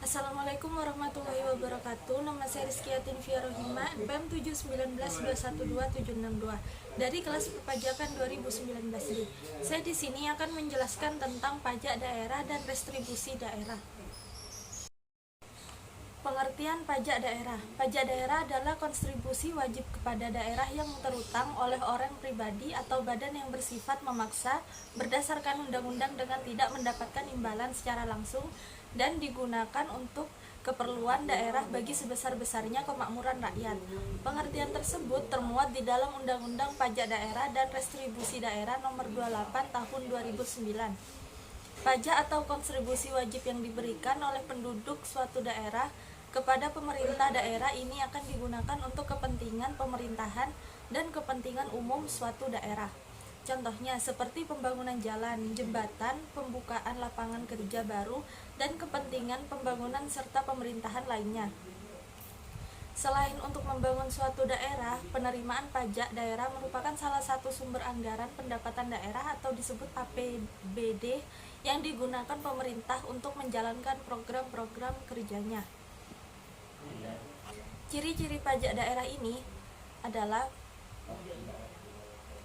Assalamualaikum warahmatullahi wabarakatuh. Nama saya Rizkia Tinfia Rohima, NPM 719212762 dari kelas perpajakan 2019D. Saya di sini akan menjelaskan tentang pajak daerah dan restribusi daerah. Pengertian pajak daerah. Pajak daerah adalah kontribusi wajib kepada daerah yang terutang oleh orang pribadi atau badan yang bersifat memaksa berdasarkan undang-undang dengan tidak mendapatkan imbalan secara langsung dan digunakan untuk keperluan daerah bagi sebesar-besarnya kemakmuran rakyat. Pengertian tersebut termuat di dalam Undang-Undang Pajak Daerah dan Restribusi Daerah Nomor 28 Tahun 2009. Pajak atau kontribusi wajib yang diberikan oleh penduduk suatu daerah kepada pemerintah daerah ini akan digunakan untuk kepentingan pemerintahan dan kepentingan umum suatu daerah. Contohnya seperti pembangunan jalan, jembatan, pembukaan lapangan kerja baru, dan kepentingan pembangunan serta pemerintahan lainnya. Selain untuk membangun suatu daerah, penerimaan pajak daerah merupakan salah satu sumber anggaran pendapatan daerah atau disebut APBD yang digunakan pemerintah untuk menjalankan program-program kerjanya. Ciri-ciri pajak daerah ini adalah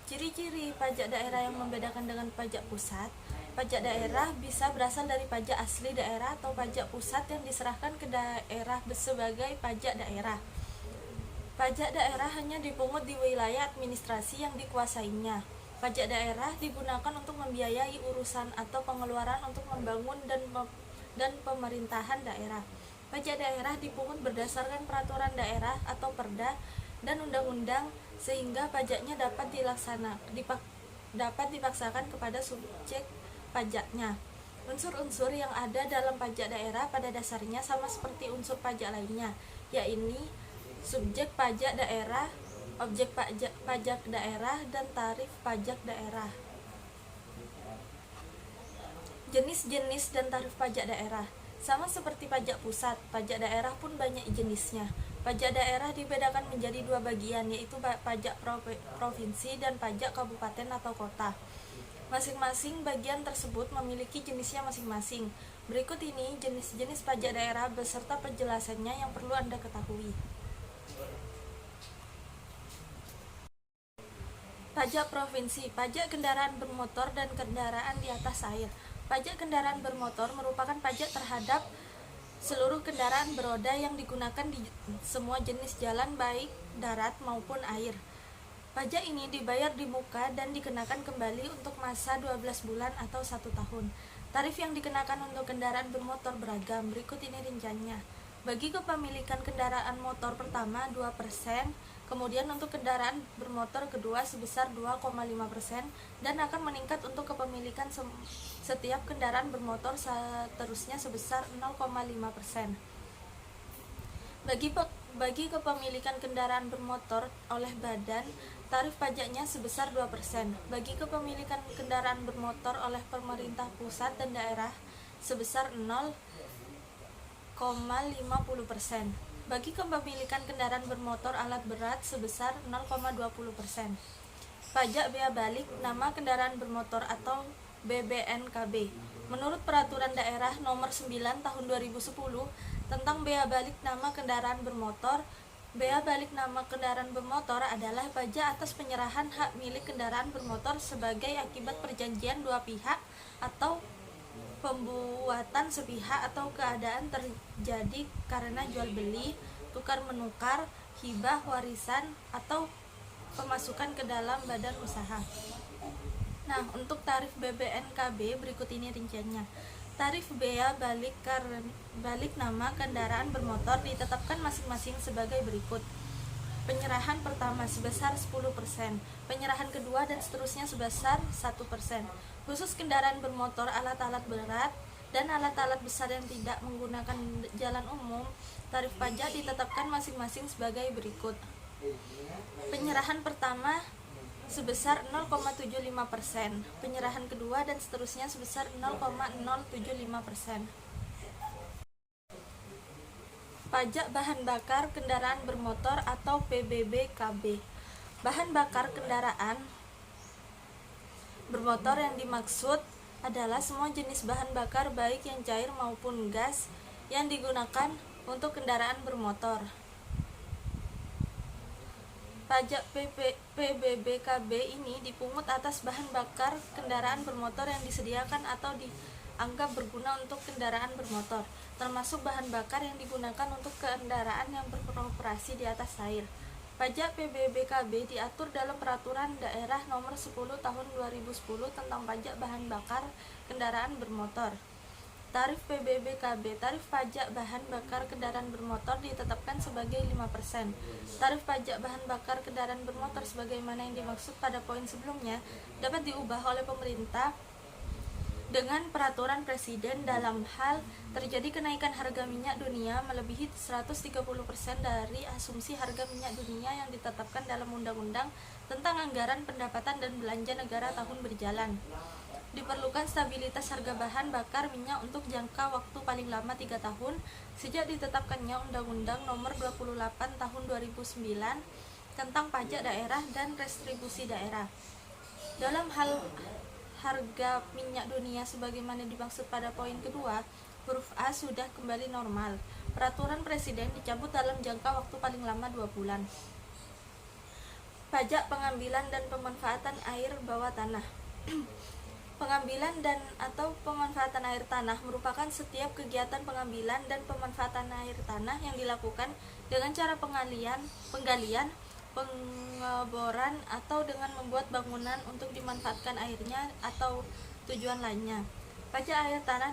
ciri-ciri pajak daerah yang membedakan dengan pajak pusat. Pajak daerah bisa berasal dari pajak asli daerah atau pajak pusat yang diserahkan ke daerah sebagai pajak daerah. Pajak daerah hanya dipungut di wilayah administrasi yang dikuasainya. Pajak daerah digunakan untuk membiayai urusan atau pengeluaran untuk membangun dan pemerintahan daerah. Pajak daerah dipungut berdasarkan peraturan daerah atau perda dan undang-undang sehingga pajaknya dapat dipaksakan kepada subjek pajaknya. Unsur-unsur yang ada dalam pajak daerah pada dasarnya sama seperti unsur pajak lainnya, yaitu subjek pajak daerah, objek pajak daerah, dan tarif pajak daerah. Jenis-jenis dan tarif pajak daerah sama seperti pajak pusat, pajak daerah pun banyak jenisnya. Pajak daerah dibedakan menjadi dua bagian, yaitu pajak provinsi dan pajak kabupaten atau kota. Masing-masing bagian tersebut memiliki jenisnya masing-masing. Berikut ini jenis-jenis pajak daerah beserta penjelasannya yang perlu Anda ketahui. Pajak provinsi, pajak kendaraan bermotor dan kendaraan di atas air. Pajak kendaraan bermotor merupakan pajak terhadap seluruh kendaraan beroda yang digunakan di semua jenis jalan baik darat maupun air. Pajak ini dibayar di muka dan dikenakan kembali untuk masa 12 bulan atau 1 tahun. Tarif yang dikenakan untuk kendaraan bermotor beragam, berikut ini rinciannya. Bagi kepemilikan kendaraan motor pertama 2%, kemudian untuk kendaraan bermotor kedua sebesar 2,5% dan akan meningkat untuk kepemilikan setiap kendaraan bermotor seterusnya sebesar 0,5%. Bagi kepemilikan kendaraan bermotor oleh badan, tarif pajaknya sebesar 2%. Bagi kepemilikan kendaraan bermotor oleh pemerintah pusat dan daerah sebesar 0,50%. Bagi kepemilikan kendaraan bermotor alat berat sebesar 0,20%. Pajak bea balik nama kendaraan bermotor atau BBNKB. Menurut Peraturan Daerah Nomor 9 Tahun 2010 tentang bea balik nama kendaraan bermotor, bea balik nama kendaraan bermotor adalah pajak atas penyerahan hak milik kendaraan bermotor sebagai akibat perjanjian dua pihak atau pembuatan sepihak atau keadaan terjadi karena jual beli, tukar menukar, hibah, warisan, atau pemasukan ke dalam badan usaha. Nah, untuk tarif BBNKB berikut ini rinciannya. Tarif bea balik nama kendaraan bermotor ditetapkan masing-masing sebagai berikut. Penyerahan pertama sebesar 10%, penyerahan kedua dan seterusnya sebesar 1%. Khusus kendaraan bermotor, alat-alat berat, dan alat-alat besar yang tidak menggunakan jalan umum, tarif pajak ditetapkan masing-masing sebagai berikut. Penyerahan pertama sebesar 0,75%, penyerahan kedua dan seterusnya sebesar 0,075%. Pajak bahan bakar kendaraan bermotor atau PBBKB. Bahan bakar kendaraan bermotor yang dimaksud adalah semua jenis bahan bakar baik yang cair maupun gas yang digunakan untuk kendaraan bermotor. Pajak PBBKB ini dipungut atas bahan bakar kendaraan bermotor yang disediakan atau dianggap berguna untuk kendaraan bermotor, termasuk bahan bakar yang digunakan untuk kendaraan yang beroperasi di atas air. Pajak PBBKB diatur dalam Peraturan Daerah Nomor 10 Tahun 2010 tentang pajak bahan bakar kendaraan bermotor. Tarif PBBKB, tarif pajak bahan bakar kendaraan bermotor ditetapkan sebagai 5%. Tarif pajak bahan bakar kendaraan bermotor sebagaimana yang dimaksud pada poin sebelumnya dapat diubah oleh pemerintah dengan peraturan presiden dalam hal terjadi kenaikan harga minyak dunia melebihi 130% dari asumsi harga minyak dunia yang ditetapkan dalam Undang-Undang tentang Anggaran Pendapatan dan Belanja Negara tahun berjalan. Diperlukan stabilitas harga bahan bakar minyak untuk jangka waktu paling lama 3 tahun sejak ditetapkannya Undang-Undang Nomor 28 Tahun 2009 tentang pajak daerah dan restribusi daerah. Dalam hal harga minyak dunia sebagaimana dimaksud pada poin kedua, huruf A sudah kembali normal. Peraturan Presiden dicabut dalam jangka waktu paling lama 2 bulan. Pajak pengambilan dan pemanfaatan air bawah tanah. Pengambilan dan atau pemanfaatan air tanah merupakan setiap kegiatan pengambilan dan pemanfaatan air tanah yang dilakukan dengan cara penggalian, pengeboran atau dengan membuat bangunan untuk dimanfaatkan airnya atau tujuan lainnya. Pajak air tanah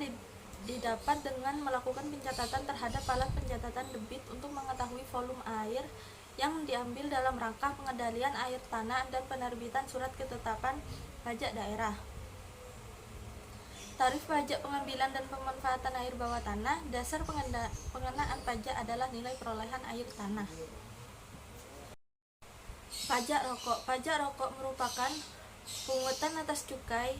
didapat dengan melakukan pencatatan terhadap alat pencatatan debit untuk mengetahui volume air yang diambil dalam rangka pengendalian air tanah dan penerbitan surat ketetapan pajak daerah. Tarif pajak pengambilan dan pemanfaatan air bawah tanah, dasar pengenaan pajak adalah nilai perolehan air tanah. Pajak rokok. Pajak rokok merupakan pungutan atas cukai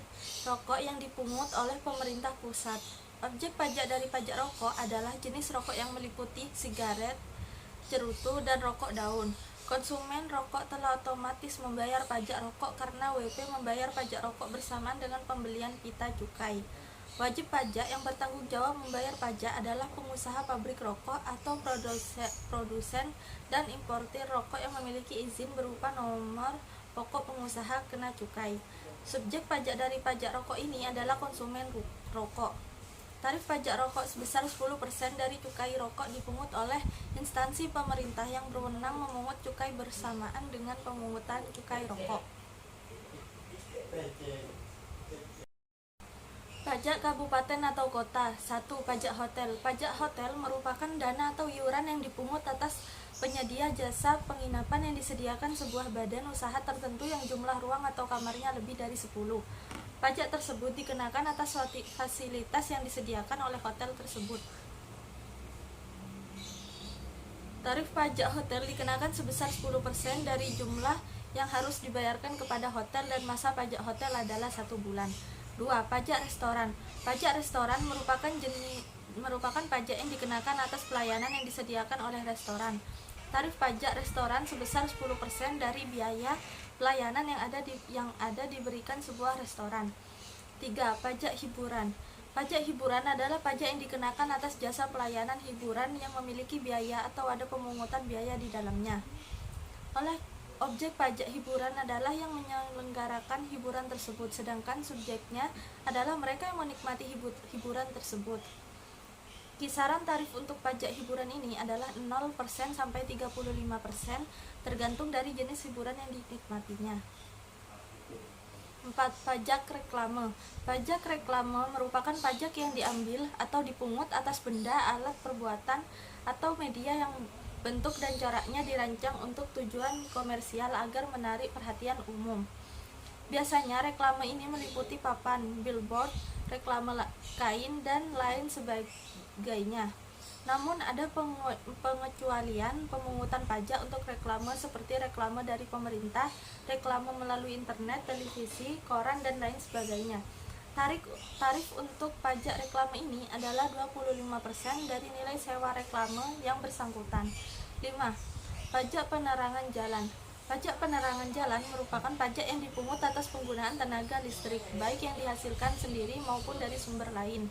rokok yang dipungut oleh pemerintah pusat. Objek pajak dari pajak rokok adalah jenis rokok yang meliputi sigaret, cerutu, dan rokok daun. Konsumen rokok telah otomatis membayar pajak rokok karena WP membayar pajak rokok bersamaan dengan pembelian pita cukai. Wajib pajak yang bertanggung jawab membayar pajak adalah pengusaha pabrik rokok atau produsen dan importir rokok yang memiliki izin berupa nomor pokok pengusaha kena cukai. Subjek pajak dari pajak rokok ini adalah konsumen rokok. Tarif pajak rokok sebesar 10% dari cukai rokok dipungut oleh instansi pemerintah yang berwenang memungut cukai bersamaan dengan pemungutan cukai rokok. Pajak kabupaten atau kota. 1. Pajak hotel. Pajak hotel merupakan dana atau iuran yang dipungut atas penyedia jasa penginapan yang disediakan sebuah badan usaha tertentu yang jumlah ruang atau kamarnya lebih dari 10. Pajak tersebut dikenakan atas fasilitas yang disediakan oleh hotel tersebut. Tarif pajak hotel dikenakan sebesar 10% dari jumlah yang harus dibayarkan kepada hotel dan masa pajak hotel adalah 1 bulan. 2. Pajak restoran. Pajak restoran merupakan pajak yang dikenakan atas pelayanan yang disediakan oleh restoran. Tarif pajak restoran sebesar 10% dari biaya pelayanan yang ada diberikan sebuah restoran. 3. Pajak hiburan. Pajak hiburan adalah pajak yang dikenakan atas jasa pelayanan hiburan yang memiliki biaya atau ada pemungutan biaya di dalamnya. Objek pajak hiburan adalah yang menyelenggarakan hiburan tersebut, sedangkan subjeknya adalah mereka yang menikmati hiburan tersebut. Kisaran tarif untuk pajak hiburan ini adalah 0% sampai 35%, tergantung dari jenis hiburan yang dinikmatinya. 4. Pajak reklame. Pajak reklame merupakan pajak yang diambil atau dipungut atas benda, alat perbuatan, atau media yang bentuk dan coraknya dirancang untuk tujuan komersial agar menarik perhatian umum. Biasanya reklame ini meliputi papan, billboard, reklame kain, dan lain sebagainya. Namun ada pengecualian pemungutan pajak untuk reklame seperti reklame dari pemerintah, reklame melalui internet, televisi, koran, dan lain sebagainya. Tarif untuk pajak reklame ini adalah 25% dari nilai sewa reklame yang bersangkutan. 5. Pajak penerangan jalan. Pajak penerangan jalan merupakan pajak yang dipungut atas penggunaan tenaga listrik, baik yang dihasilkan sendiri maupun dari sumber lain.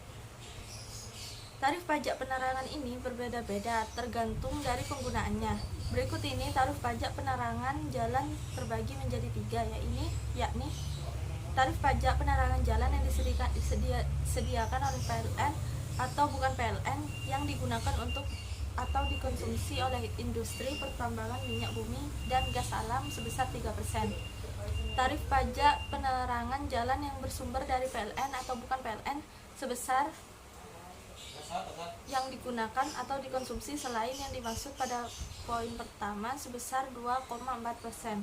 Tarif pajak penerangan ini berbeda-beda tergantung dari penggunaannya. Berikut ini tarif pajak penerangan jalan terbagi menjadi 3, yakni tarif pajak penerangan jalan yang disediakan oleh PLN atau bukan PLN yang digunakan untuk atau dikonsumsi oleh industri pertambangan minyak bumi dan gas alam sebesar 3%. Tarif pajak penerangan jalan yang bersumber dari PLN atau bukan PLN sebesar yang digunakan atau dikonsumsi selain yang dimaksud pada poin pertama sebesar 2,4%.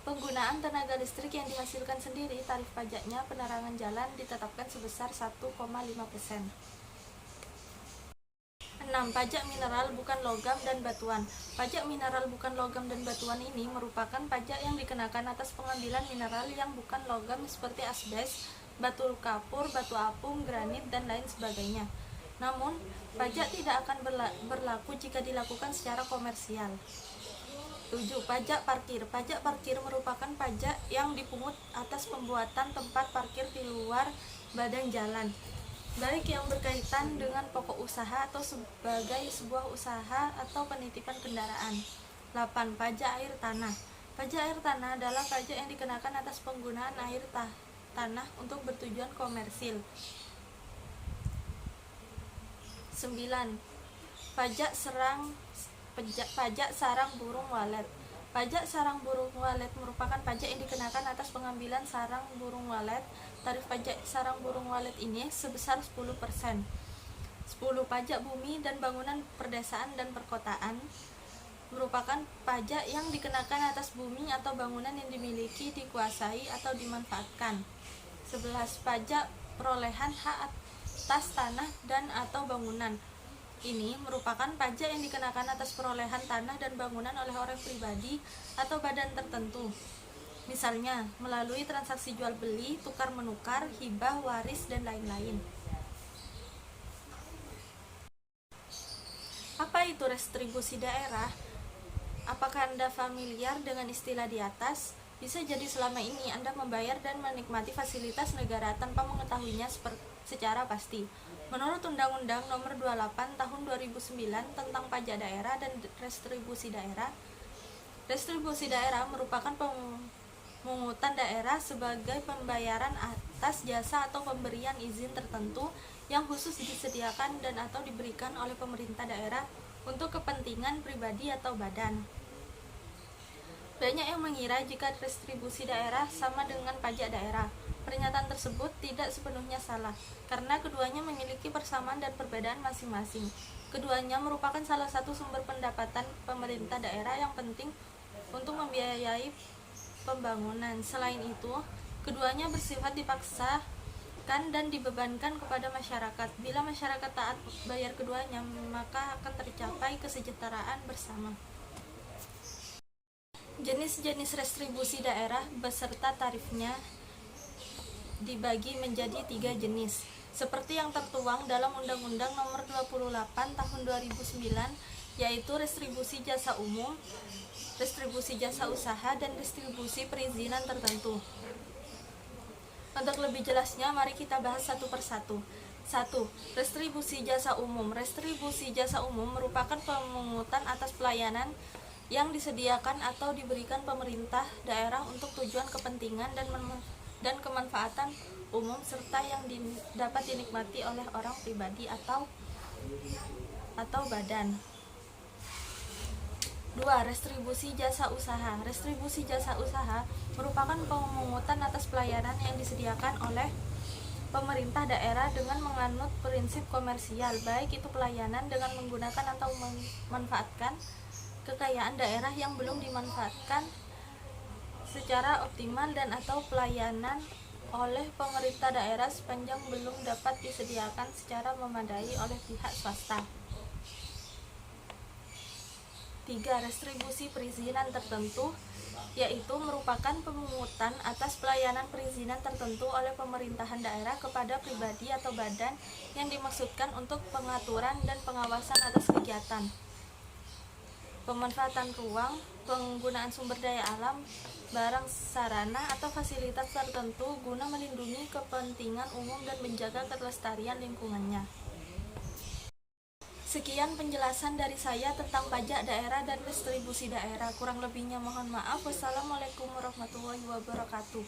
Penggunaan tenaga listrik yang dihasilkan sendiri, tarif pajaknya penerangan jalan ditetapkan sebesar 1,5%. 6. Pajak mineral bukan logam dan batuan. Pajak mineral bukan logam dan batuan ini merupakan pajak yang dikenakan atas pengambilan mineral yang bukan logam seperti asbes, batu kapur, batu apung, granit, dan lain sebagainya. Namun, pajak tidak akan berlaku jika dilakukan secara komersial. 7. Pajak parkir. Pajak parkir merupakan pajak yang dipungut atas pembuatan tempat parkir di luar badan jalan, baik yang berkaitan dengan pokok usaha atau sebagai sebuah usaha atau penitipan kendaraan. 8. Pajak air tanah. Pajak air tanah adalah pajak yang dikenakan atas penggunaan air tanah untuk bertujuan komersil. 9. Pajak sarang burung walet. Pajak sarang burung walet merupakan pajak yang dikenakan atas pengambilan sarang burung walet. Tarif pajak sarang burung walet ini sebesar 10%. 10. Pajak bumi dan bangunan perdesaan dan perkotaan merupakan pajak yang dikenakan atas bumi atau bangunan yang dimiliki, dikuasai, atau dimanfaatkan. 11. Pajak perolehan hak atas tanah dan atau bangunan. Ini merupakan pajak yang dikenakan atas perolehan tanah dan bangunan oleh orang pribadi atau badan tertentu. Misalnya, melalui transaksi jual beli, tukar menukar, hibah, waris, dan lain-lain. Apa itu restribusi daerah? Apakah Anda familiar dengan istilah di atas? Bisa jadi selama ini Anda membayar dan menikmati fasilitas negara tanpa mengetahuinya secara pasti. Menurut Undang-Undang Nomor 28 Tahun 2009 tentang Pajak Daerah dan Restribusi Daerah, restribusi daerah merupakan pemungutan daerah sebagai pembayaran atas jasa atau pemberian izin tertentu yang khusus disediakan dan atau diberikan oleh pemerintah daerah untuk kepentingan pribadi atau badan. Banyak yang mengira jika restribusi daerah sama dengan pajak daerah. Pernyataan tersebut tidak sepenuhnya salah, karena keduanya memiliki persamaan dan perbedaan masing-masing. Keduanya merupakan salah satu sumber pendapatan pemerintah daerah yang penting untuk membiayai pembangunan. Selain itu, keduanya bersifat dipaksakan dan dibebankan kepada masyarakat. Bila masyarakat taat bayar keduanya, maka akan tercapai kesejahteraan bersama. Jenis-jenis restribusi daerah beserta tarifnya dibagi menjadi 3 jenis, seperti yang tertuang dalam Undang-Undang Nomor 28 Tahun 2009, yaitu restribusi jasa umum, restribusi jasa usaha, dan restribusi perizinan tertentu. Untuk lebih jelasnya, mari kita bahas satu persatu. 1. Restribusi jasa umum. Restribusi jasa umum merupakan pemungutan atas pelayanan yang disediakan atau diberikan pemerintah daerah untuk tujuan kepentingan dan kemanfaatan umum serta yang dapat dinikmati oleh orang pribadi atau badan. 2. Restribusi jasa usaha. Restribusi jasa usaha merupakan pemungutan atas pelayanan yang disediakan oleh pemerintah daerah dengan menganut prinsip komersial, baik itu pelayanan dengan menggunakan atau memanfaatkan kekayaan daerah yang belum dimanfaatkan secara optimal dan atau pelayanan oleh pemerintah daerah sepanjang belum dapat disediakan secara memadai oleh pihak swasta. 3. Restribusi perizinan tertentu, yaitu merupakan pemungutan atas pelayanan perizinan tertentu oleh pemerintahan daerah kepada pribadi atau badan yang dimaksudkan untuk pengaturan dan pengawasan atas kegiatan, pemanfaatan ruang, penggunaan sumber daya alam, barang sarana, atau fasilitas tertentu guna melindungi kepentingan umum dan menjaga kelestarian lingkungannya. Sekian penjelasan dari saya tentang pajak daerah dan distribusi daerah. Kurang lebihnya mohon maaf. Wassalamualaikum warahmatullahi wabarakatuh.